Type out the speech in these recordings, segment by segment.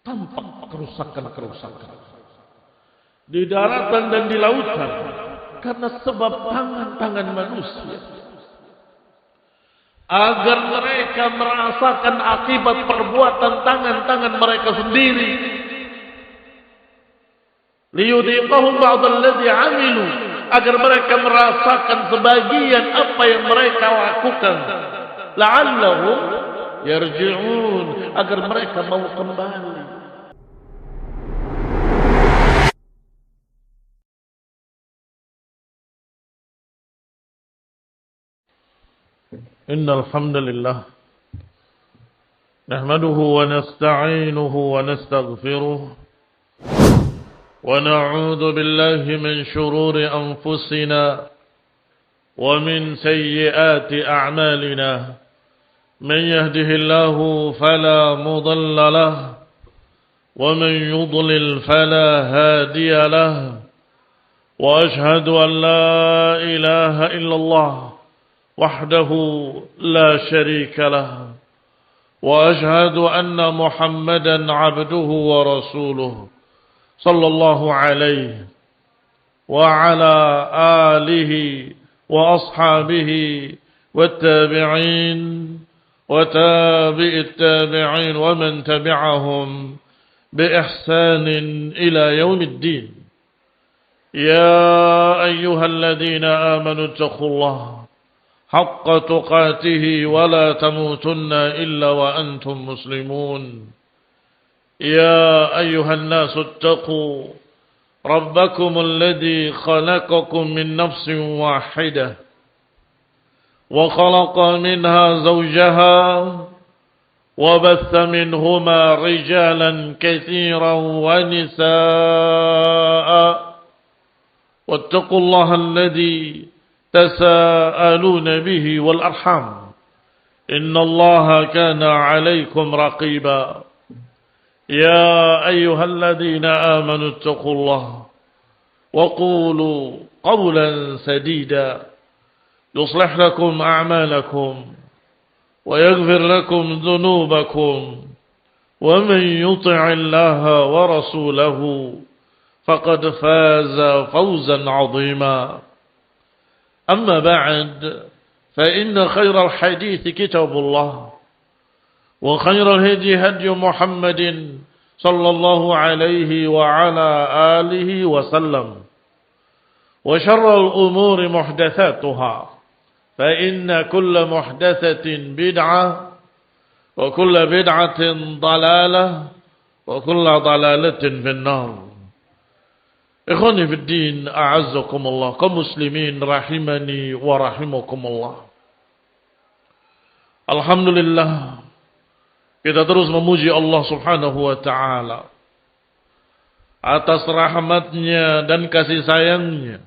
tampak kerusakan-kerusakan di daratan dan di lautan karena sebab tangan-tangan manusia. Agar mereka merasakan akibat perbuatan tangan-tangan mereka sendiri. Liyudhiqahum ba'dalladzi 'amilu, agar mereka merasakan sebagian apa yang mereka lakukan. La'allahum yarji'un, agar mereka mau kembali. Innal hamdalillah nahmaduhu wa nasta'inuhu wa nastaghfiruh wa na'udzu billahi min shururi anfusina wa min sayyiati a'malina. Man yahdihillahu fala mudilla lahu wa man yudlil fala hadiya lahu. Wa ashhadu an la ilaha illallah وحده لا شريك له وأشهد أن محمدا عبده ورسوله صلى الله عليه وعلى آله وأصحابه والتابعين وتابع التابعين ومن تبعهم بإحسان إلى يوم الدين. يا أيها الذين آمنوا اتقوا الله حق تقاته ولا تموتن إلا وأنتم مسلمون. يا أيها الناس اتقوا ربكم الذي خلقكم من نفس واحدة وخلق منها زوجها وبث منهما رجالا كثيرا ونساء واتقوا الله الذي تساءلون به والأرحام إن الله كان عليكم رقيبا. يا أيها الذين آمنوا اتقوا الله وقولوا قولا سديدا يصلح لكم أعمالكم ويغفر لكم ذنوبكم ومن يطع الله ورسوله فقد فاز فوزا عظيما. أما بعد فإن خير الحديث كتاب الله وخير الهدي هدي محمد صلى الله عليه وعلى آله وسلم وشر الأمور محدثاتها فإن كل محدثة بدعة وكل بدعة ضلالة وكل ضلالة في النار. Ikhwani fid din, a'azzakumullah, kaum muslimin rahimani wa rahimakumullah. Alhamdulillah, kita terus memuji Allah Subhanahu wa taala atas rahmatnya dan kasih sayangnya,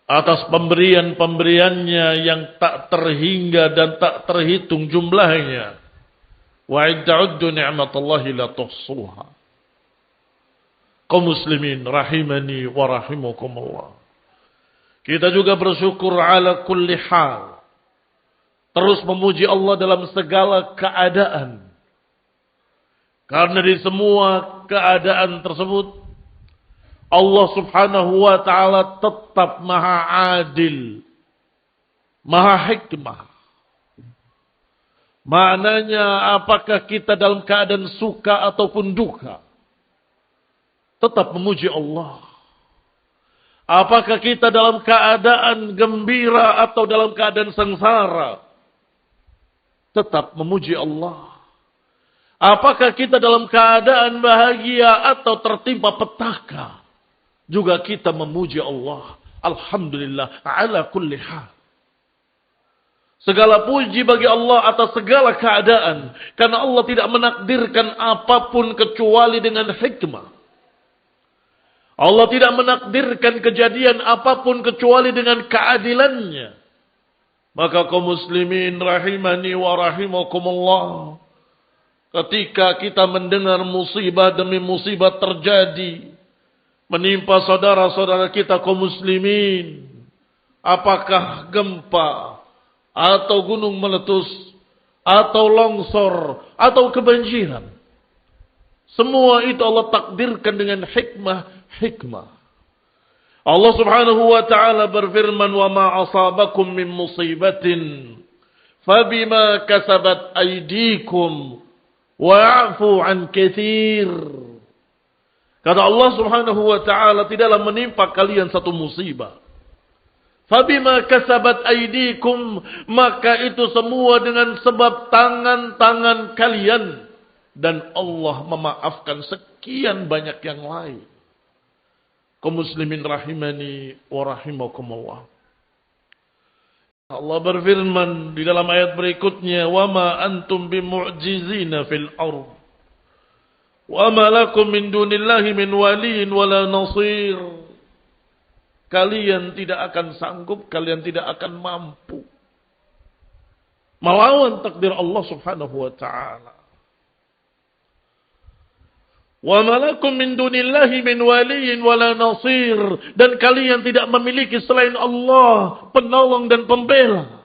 atas pemberian-pemberiannya yang tak terhingga dan tak terhitung jumlahnya. Wa idda'uddu ni'matallahi la tuhsuha. Kaum muslimin rahimani wa rahimakumullah. Kita juga bersyukur ala kulli hal. Terus memuji Allah dalam segala keadaan. Karena di semua keadaan tersebut Allah subhanahu wa ta'ala tetap maha adil, maha hikmah. Maknanya apakah kita dalam keadaan suka ataupun duka, tetap memuji Allah. Apakah kita dalam keadaan gembira atau dalam keadaan sengsara, tetap memuji Allah. Apakah kita dalam keadaan bahagia atau tertimpa petaka, juga kita memuji Allah. Alhamdulillah ala kulli hal. Segala puji bagi Allah atas segala keadaan, karena Allah tidak menakdirkan apapun kecuali dengan hikmah. Allah tidak menakdirkan kejadian apapun kecuali dengan keadilannya. Maka kaum muslimin rahimani wa rahimakumullah, ketika kita mendengar musibah demi musibah terjadi menimpa saudara-saudara kita kaum muslimin, apakah gempa atau gunung meletus atau longsor atau kebanjiran, Semua itu Allah takdirkan dengan hikmah. Allah Subhanahu wa taala berfirman, "Wa ma asabakum min musibatin fabima kasabat aydikum wa ya'fu an katsir." Kata Allah Subhanahu wa taala, tidaklah menimpa kalian satu musibah. Fabima kasabat aydikum, maka itu semua dengan sebab tangan-tangan kalian. Dan Allah memaafkan sekian banyak yang lain. Kaum muslimin rahimani wa rahimakumullah. Allah berfirman di dalam ayat berikutnya, "Wa ma antum bimu'jizina fil ardh. Wa ma lakum min dunillahi min waliyyin wala nasir." Kalian tidak akan sanggup, kalian tidak akan mampu melawan takdir Allah Subhanahu wa taala. Wa malakum min dunillahi min waliyyin wala nasir, dan kalian tidak memiliki selain Allah penolong dan pembela.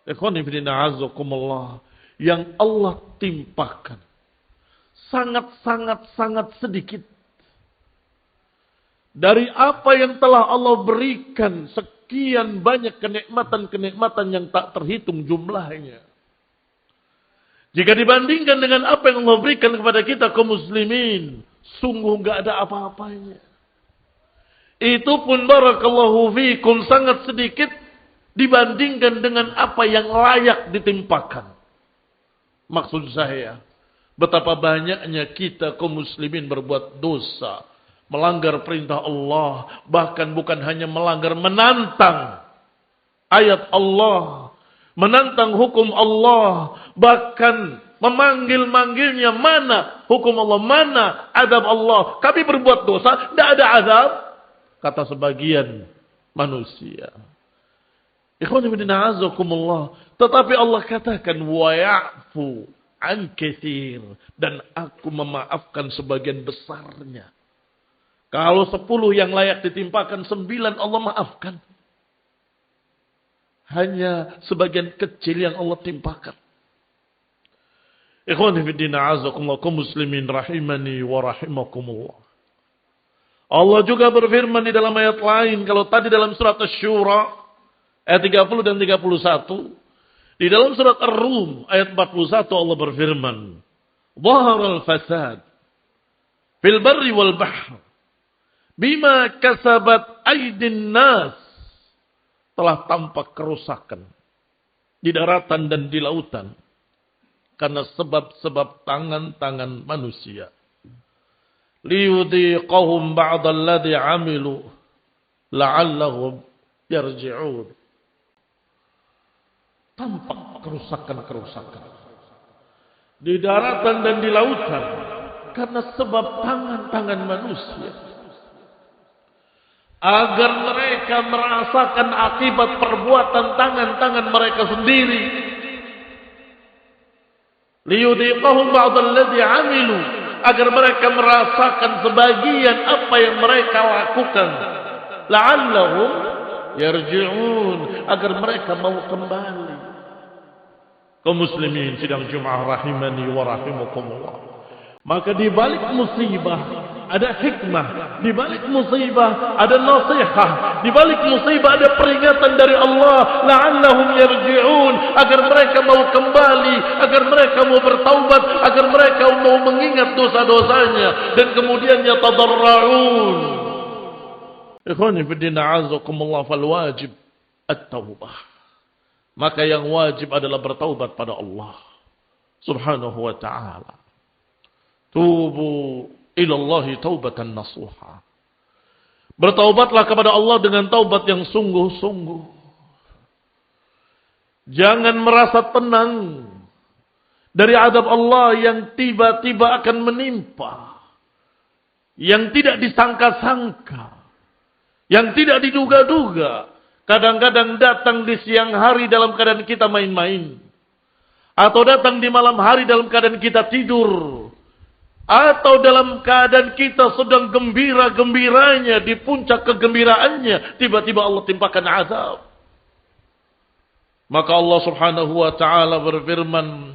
Ikhwani fillah azakumullah, yang Allah timpakan sangat sedikit dari apa yang telah Allah berikan, sekian banyak kenikmatan yang tak terhitung jumlahnya. Jika dibandingkan dengan apa yang Allah berikan kepada kita kaum muslimin, sungguh enggak ada apa-apanya. Itu pun barakallahu fikum sangat sedikit dibandingkan dengan apa yang layak ditimpakan. Maksud saya, betapa banyaknya kita kaum muslimin berbuat dosa, melanggar perintah Allah, bahkan bukan hanya melanggar, menantang ayat Allah, menantang hukum Allah, bahkan memanggil-manggilnya, mana hukum Allah, mana adab Allah. Kami berbuat dosa, tidak ada adab, kata sebagian manusia. Ikhwan ibn a'azakumullah. Tetapi Allah katakan, wa ya'fu an katsir, dan aku memaafkan sebagian besarnya. Kalau 10 yang layak ditimpakan, 9 Allah maafkan. Hanya sebagian kecil yang Allah timpakan. Ikhwani fiddin a'azakumullah, kaum muslimin rahimani wa rahimakumullah. Allah juga berfirman di dalam ayat lain, kalau tadi dalam surat Asy-Syura ayat 30 dan 31, di dalam surat Ar-Rum ayat 41 Allah berfirman, "Dhaharal fasad fil barri wal bahr bima kasabat aydin nas." Telah tampak kerusakan di daratan dan di lautan karena sebab-sebab tangan-tangan manusia. Liyudhiqahum ba'dalladzi 'amilu la'allahum yarji'un. Tampak kerusakan-kerusakan di daratan dan di lautan karena sebab tangan-tangan manusia. Agar mereka merasakan akibat perbuatan tangan-tangan mereka sendiri. Liyudhiqahum ba'dalladzi 'amilu, agar mereka merasakan sebagian apa yang mereka lakukan. La'allahum yarji'un, agar mereka mau kembali. Kaum muslimin sidang Jumat rahimani wa rahimakumullah. Maka di balik musibah ada hikmah, di balik musibah ada nasihat, di balik musibah ada peringatan dari Allah, la'allahum yarji'un, agar mereka mau kembali, agar mereka mau bertaubat, agar mereka mau mengingat dosa-dosanya dan kemudian yatadarra'un. Ikhwani fiddin a'azakumullah, fal wajib at-taubah. Maka yang wajib adalah bertaubat pada Allah Subhanahu wa ta'ala. Tubu ilallahi taubatan nasuha. Bertaubatlah kepada Allah dengan taubat yang sungguh-sungguh. Jangan merasa tenang dari azab Allah yang tiba-tiba akan menimpa, yang tidak disangka-sangka, yang tidak diduga-duga. Kadang-kadang datang di siang hari dalam keadaan kita main-main, atau datang di malam hari dalam keadaan kita tidur, atau dalam keadaan kita sedang gembira-gembiranya, di puncak kegembiraannya, tiba-tiba Allah timpakan azab. Maka Allah Subhanahu wa ta'ala berfirman,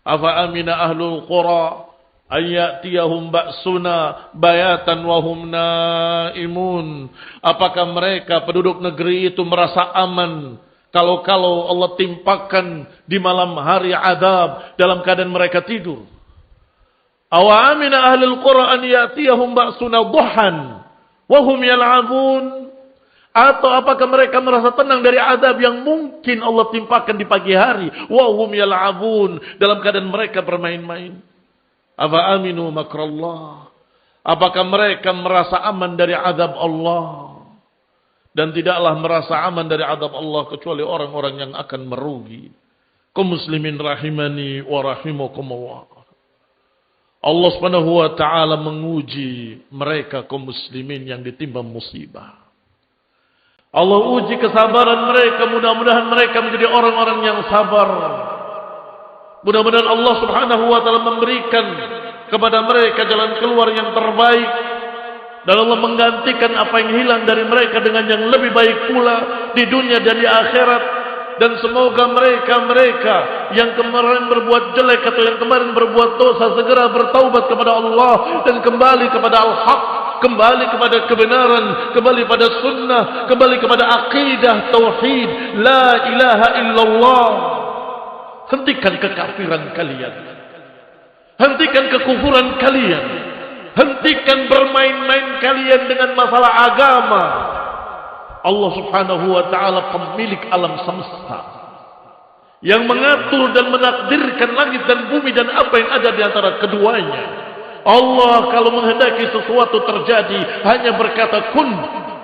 "Afa amina ahlul qura Ayatiyahum ba'suna bayatan wa hum naimun. Apakah mereka penduduk negeri itu merasa aman kalau Allah timpakan di malam hari adab dalam keadaan mereka tidur? Awa amina ahlul qura an yatiyahum ba'suna duhan wa hum yal'abun. Atau apakah mereka merasa tenang dari adab yang mungkin Allah timpakan di pagi hari? Wa hum yal'abun, dalam keadaan mereka bermain-main. Afa aminu makrallah. Apakah mereka merasa aman dari azab Allah? Dan tidaklah merasa aman dari azab Allah kecuali orang-orang yang akan merugi. Kaum muslimin rahimani wa rahimakumullah. Allah Subhanahu wa taala menguji mereka kaum muslimin yang ditimpa musibah. Allah uji kesabaran mereka, mudah-mudahan mereka menjadi orang-orang yang sabar. Mudah-mudahan Allah Subhanahu wa taala memberikan kepada mereka jalan keluar yang terbaik, dan Allah menggantikan apa yang hilang dari mereka dengan yang lebih baik pula di dunia dan di akhirat. Dan semoga mereka yang kemarin berbuat jelek atau yang kemarin berbuat dosa segera bertaubat kepada Allah dan kembali kepada al-haq, kembali kepada kebenaran, kembali pada sunnah, kembali kepada akidah tauhid la ilaha illallah. Hentikan kekafiran kalian. Hentikan kekufuran kalian. Hentikan bermain-main kalian dengan masalah agama. Allah Subhanahu wa taala pemilik alam semesta, yang mengatur dan menakdirkan langit dan bumi dan apa yang ada di antara keduanya. Allah kalau menghendaki sesuatu terjadi hanya berkata kun,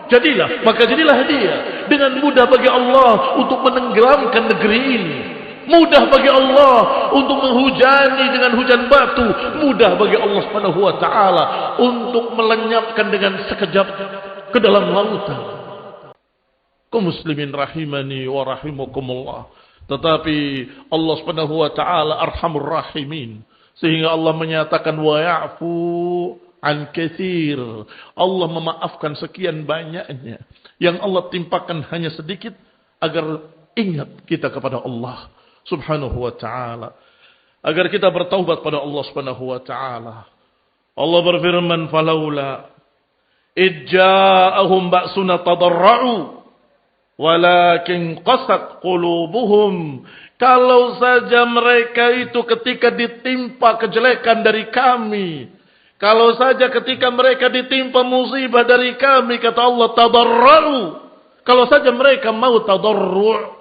jadilah, maka jadilah dia. Dengan mudah bagi Allah untuk menenggelamkan negeri ini. Mudah bagi Allah untuk menghujani dengan hujan batu. Mudah bagi Allah Subhanahu wa taala untuk melenyapkan dengan sekejap ke dalam lautan. Kaum muslimin rahimani wa rahimakumullah. Tetapi Allah Subhanahu wa taala arhamur rahimin, sehingga Allah menyatakan wa ya'fu an katsir. Allah memaafkan sekian banyaknya. Yang Allah timpakan hanya sedikit agar ingat kita kepada Allah Subhanahu wa ta'ala, agar kita bertaubat pada Allah Subhanahu wa ta'ala. Allah berfirman, falaula idja'ahum ba'suna tadarra'u walakin qasat qulubuhum. Kalau saja mereka itu ketika ditimpa kejelekan dari kami, kalau saja ketika mereka ditimpa musibah dari kami, kata Allah, tadarra'u, kalau saja mereka mau tadarru'.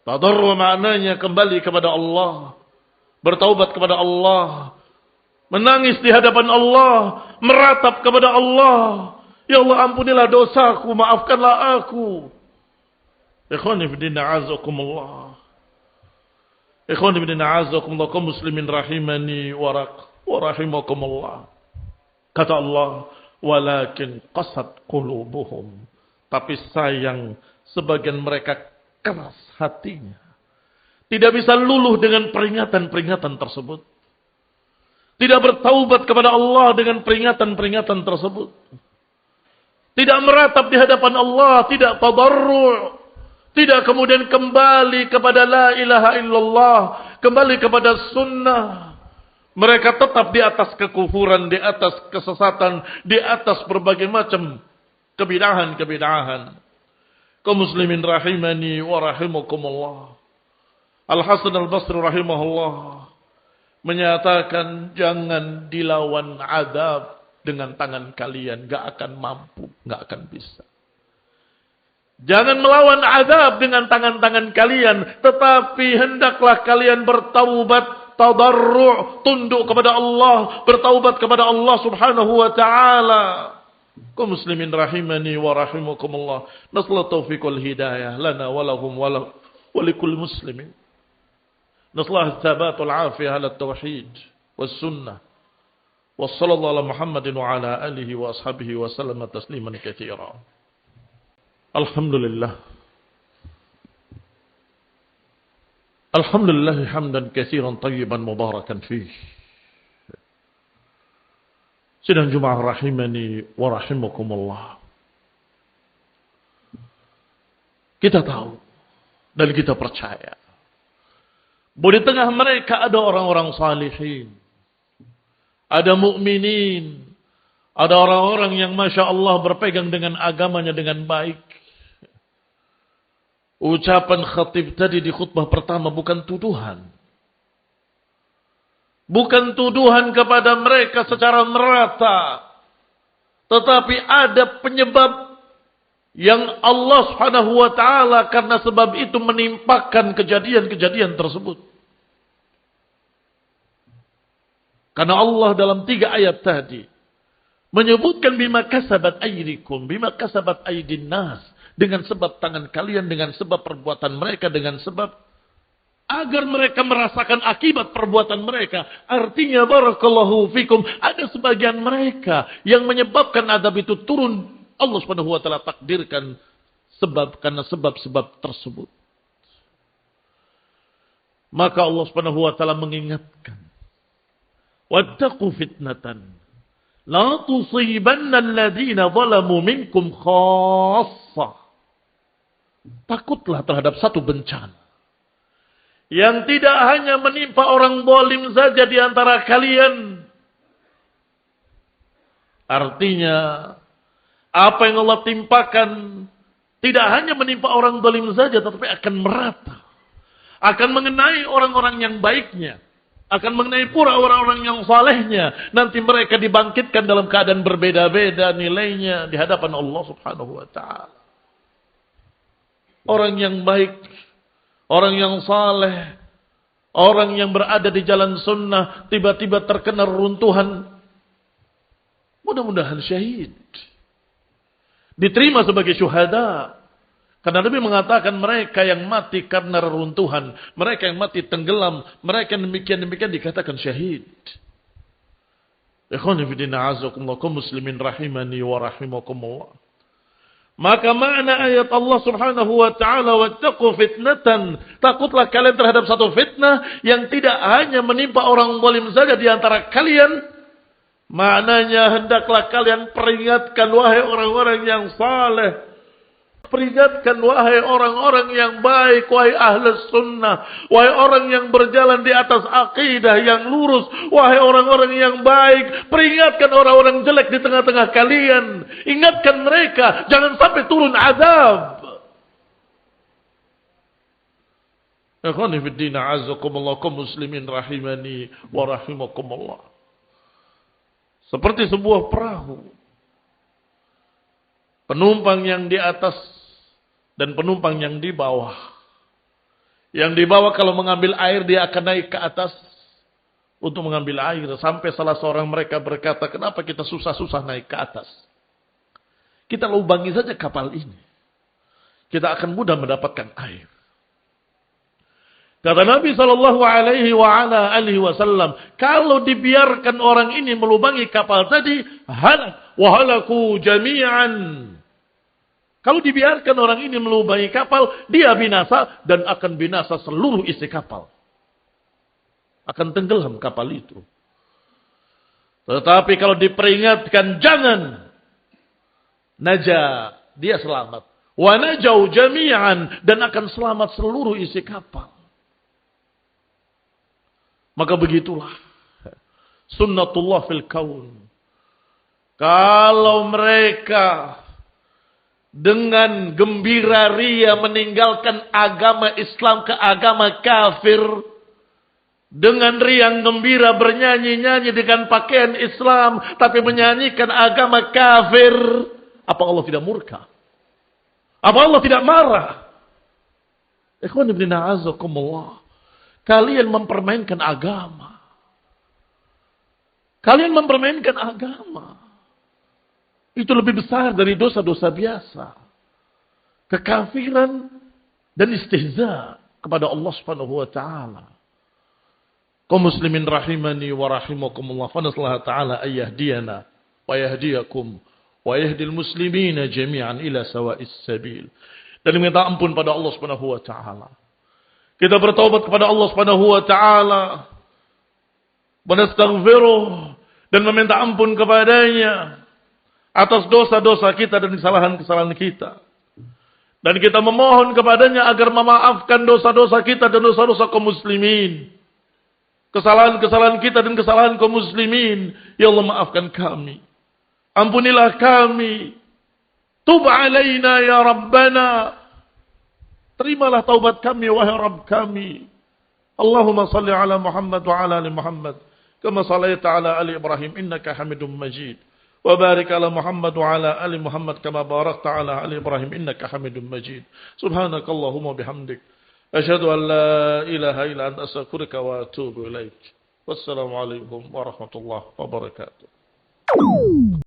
Tadarru' maknanya kembali kepada Allah, bertaubat kepada Allah, menangis di hadapan Allah, meratap kepada Allah. Ya Allah, ampunilah dosaku, maafkanlah aku. Ikhwani fi din a'azakumullah. Ikhwani fi din a'azakumullah, kaum muslimin rahimani wa rahimakumullah. Kata Allah, walakin qasat qulubuhum. Tapi sayang, sebagian mereka keras hatinya. Tidak bisa luluh dengan peringatan-peringatan tersebut. Tidak bertaubat kepada Allah dengan peringatan-peringatan tersebut. Tidak meratap di hadapan Allah, tidak tadarru', tidak kemudian kembali kepada la ilaha illallah, kembali kepada sunnah. Mereka tetap di atas kekufuran, di atas kesesatan, di atas berbagai macam kebidahan-kebidahan. Kaum muslimin rahimani wa rahimakumullah. Al-Hasan al-Basri rahimahullah menyatakan, jangan dilawan azab dengan tangan kalian, gak akan mampu, gak akan bisa. Jangan melawan azab dengan tangan-tangan kalian, tetapi hendaklah kalian bertaubat, tadarru', tunduk kepada Allah, bertaubat kepada Allah Subhanahu wa taala. Kaum muslimin rahimani wa rahimakumullah. Nasallahu taufiq wal hidayah lana wa lahum wa likul muslimin. Nasallahu thabat wal afiyah ala tauhid was sunnah. Wa sallallahu ala Muhammadin wa ala alihi wa ashabihi wa sallama tasliman katsira. Alhamdulillah. Alhamdulillah hamdan katsiran tayyiban mubarakan fihi. Sidang Jumat rahimani wa rahimakumullah. Kita tahu dan kita percaya bahwa di tengah mereka ada orang-orang salihin, ada mukminin, ada orang-orang yang Masya Allah berpegang dengan agamanya dengan baik. Ucapan khatib tadi di khutbah pertama bukan tuduhan. Bukan tuduhan kepada mereka secara merata. Tetapi ada penyebab yang Allah Subhanahu wa taala karena sebab itu menimpakan kejadian-kejadian tersebut. Karena Allah dalam 3 ayat tadi menyebutkan bima kasabat aydikum, bima kasabat aydin nas, dengan sebab tangan kalian, dengan sebab perbuatan mereka, dengan sebab agar mereka merasakan akibat perbuatan mereka. Artinya barakallahu fikum, ada sebagian mereka yang menyebabkan adab itu turun. Allah Subhanahu wa taala takdirkan karena sebab-sebab tersebut. Maka Allah Subhanahu wa taala mengingatkan, wattaqu fitnatan la tusibanna alladziina zalamu minkum khassah. Takutlah terhadap satu bencana yang tidak hanya menimpa orang zalim saja di antara kalian. Artinya, apa yang Allah timpakan tidak hanya menimpa orang zalim saja, tetapi akan merata. Akan mengenai orang-orang yang baiknya. Akan mengenai pula orang-orang yang salehnya. Nanti mereka dibangkitkan dalam keadaan berbeda-beda nilainya di hadapan Allah Subhanahu wa ta'ala. Orang yang baik, orang yang saleh, orang yang berada di jalan sunnah, tiba-tiba terkena reruntuhan. Mudah-mudahan syahid. Diterima sebagai syuhada. Karena Nabi mengatakan mereka yang mati karena reruntuhan, mereka yang mati tenggelam, mereka yang demikian-demikian dikatakan syahid. Ikhwani fillah, a'azzakumullah, muslimin rahimani wa rahimakumullah. Maka makna ayat Allah Subhanahu wa taala, wattaqu fitnatan, takutlah kalian terhadap satu fitnah yang tidak hanya menimpa orang zalim saja di antara kalian. Maknanya hendaklah kalian peringatkan wahai orang-orang yang saleh. Peringatkan wahai orang-orang yang baik, wahai ahlus sunnah, wahai orang yang berjalan di atas akidah yang lurus, wahai orang-orang yang baik, peringatkan orang-orang jelek di tengah-tengah kalian. Ingatkan mereka, jangan sampai turun azab. Ikhwani fid din, a'azzakumullah, kaum muslimin rahimani wa rahimakumullah. Seperti sebuah perahu. Penumpang yang di atas dan penumpang yang di bawah. Yang di bawah kalau mengambil air dia akan naik ke atas untuk mengambil air. Sampai salah seorang mereka berkata, kenapa kita susah-susah naik ke atas? Kita lubangi saja kapal ini. Kita akan mudah mendapatkan air. Kata Nabi SAW, kalau dibiarkan orang ini melubangi kapal tadi, halak wa halaku jami'an. Kalau dibiarkan orang ini melubangi kapal, dia binasa dan akan binasa seluruh isi kapal. Akan tenggelam kapal itu. Tetapi kalau diperingatkan jangan, naja, dia selamat. Wa najau jami'an, dan akan selamat seluruh isi kapal. Maka begitulah sunnatullah fil kaun. Kalau mereka dengan gembira ria meninggalkan agama Islam ke agama kafir, dengan riang gembira bernyanyi-nyanyi dengan pakaian Islam tapi menyanyikan agama kafir, apa Allah tidak murka? Apa Allah tidak marah? Ikhwan ibn a'azakumullah, kalian mempermainkan agama. Kalian mempermainkan agama. Itu lebih besar dari dosa-dosa biasa. Kekafiran dan istihza kepada Allah Subhanahu wa taala. Kaum muslimin rahimani wa rahimakumullah, fa nasallahu ta'ala ayyahdiyana wa yahdiyakum wa yahdil muslimina jami'an ila sawa'is sabil. Dan minta ampun pada Allah Subhanahu wa taala. Kita bertaubat kepada Allah Subhanahu wa taala, menastaghfiruh dan meminta ampun kepadanya atas dosa-dosa kita dan kesalahan-kesalahan kita. Dan kita memohon kepadanya agar memaafkan dosa-dosa kita dan dosa-dosa kaum muslimin. kesalahan-kesalahan kita dan kesalahan kaum muslimin. Ya Allah, maafkan kami. Ampunilah kami. Tub alaina ya Rabbana. Terimalah taubat kami, wahai Rabb kami. Allahumma salli ala Muhammad wa ala ali Muhammad. Kama sallaita ala ali Ibrahim innaka Hamidum Majid. Wa barik ala Muhammad wa ala ali Muhammad kama barakta ala ali Ibrahim innaka Hamidum Majid. Subhanakallahumma bihamdik. Asyhadu an la ilaha illa anta astaghfiruka wa atubu ilaik. Wassalamu alaikum warahmatullahi wabarakatuh.